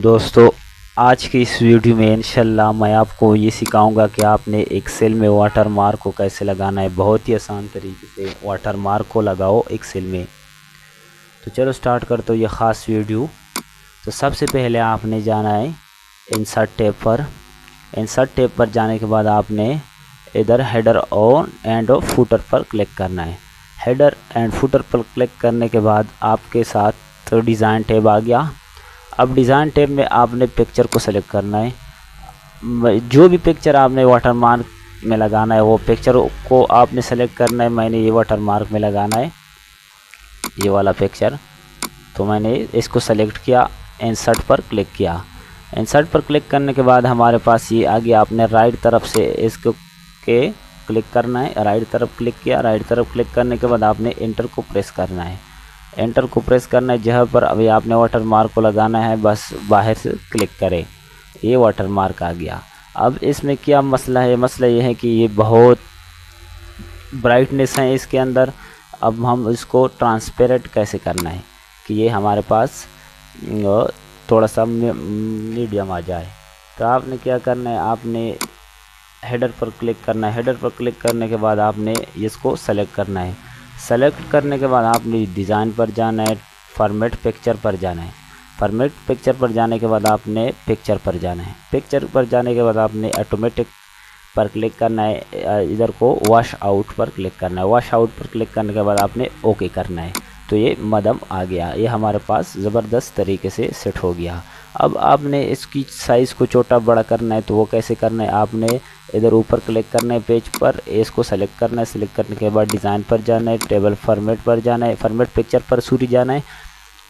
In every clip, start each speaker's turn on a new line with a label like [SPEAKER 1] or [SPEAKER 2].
[SPEAKER 1] दोस्तों आज की इस वीडियो में इंशाल्लाह मैं आपको ये सिखाऊंगा कि आपने एक्सेल में वाटर मार्क को कैसे लगाना है। बहुत ही आसान तरीके से वाटर मार्क को लगाओ एक्सेल में। तो चलो स्टार्ट करते हो ये ख़ास वीडियो। तो सबसे पहले आपने जाना है इंसर्ट टैब पर। इंसर्ट टैब पर जाने के बाद आपने इधर हेडर और एंड फुटर पर क्लिक करना है। हेडर एंड फुटर पर क्लिक करने के बाद आपके साथ डिज़ाइन टैब आ गया। अब डिज़ाइन टैब में आपने पिक्चर को सेलेक्ट करना है। जो भी पिक्चर आपने वाटर मार्क में लगाना है वो पिक्चर को आपने सेलेक्ट करना है। मैंने ये वाटर मार्क में लगाना है ये वाला पिक्चर, तो मैंने इसको सेलेक्ट किया, इंसर्ट पर क्लिक किया। इंसर्ट पर क्लिक करने के बाद हमारे पास ये आ गया। आपने राइट तरफ से इसको के क्लिक करना है। राइट तरफ क्लिक किया। राइट तरफ क्लिक करने के बाद आपने एंटर को प्रेस करना है। एंटर को प्रेस करना है जहाँ पर अभी आपने वाटर मार्क को लगाना है, बस बाहर से क्लिक करें। ये वाटर मार्क आ गया। अब इसमें क्या मसला है? मसला ये है कि ये बहुत ब्राइटनेस है इसके अंदर। अब हम इसको ट्रांसपेरेंट कैसे करना है कि ये हमारे पास थोड़ा सा मीडियम आ जाए। तो आपने क्या करना है, आपने हेडर पर क्लिक करना है। हेडर पर क्लिक करने के बाद आपने इसको सेलेक्ट करना है। सेलेक्ट करने के बाद आपने डिज़ाइन पर जाना है, फॉर्मेट पिक्चर पर जाना है। फॉर्मेट पिक्चर पर जाने के बाद आपने पिक्चर पर जाना है। पिक्चर पर जाने के बाद आपने ऑटोमेटिक पर क्लिक करना है। इधर को वॉश आउट पर क्लिक करना है। वॉश आउट पर क्लिक करने के बाद आपने ओके करना है। तो ये मदम आ गया। ये हमारे पास ज़बरदस्त तरीके से सेट हो गया। अब आपने इसकी साइज़ को छोटा बड़ा करना है, तो वो कैसे करना है? आपने इधर ऊपर क्लिक करना है पेज पर, इसको सेलेक्ट करना है। सेलेक्ट करने के बाद डिज़ाइन पर जाना है, टेबल फॉर्मेट पर जाना है, फॉर्मेट पिक्चर पर सूरी जाना है,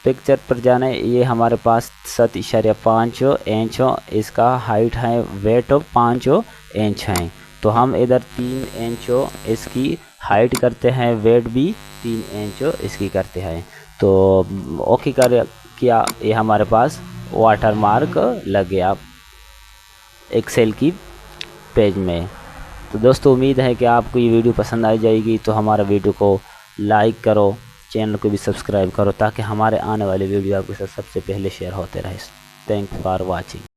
[SPEAKER 1] पिक्चर पर जाना है। ये हमारे पास 7.5 इंच इसका हाइट है, वेट 5 इंच है। तो हम इधर 3 इंच इसकी हाइट करते हैं, वेट भी 3 इंच इसकी करते हैं। तो ओके कर किया। ये हमारे पास वाटर मार्क लग गया एक्सेल की पेज में। तो दोस्तों उम्मीद है कि आपको ये वीडियो पसंद आ जाएगी। तो हमारा वीडियो को लाइक करो, चैनल को भी सब्सक्राइब करो ताकि हमारे आने वाले वीडियो आपके साथ सबसे पहले शेयर होते रहे। Thank for watching.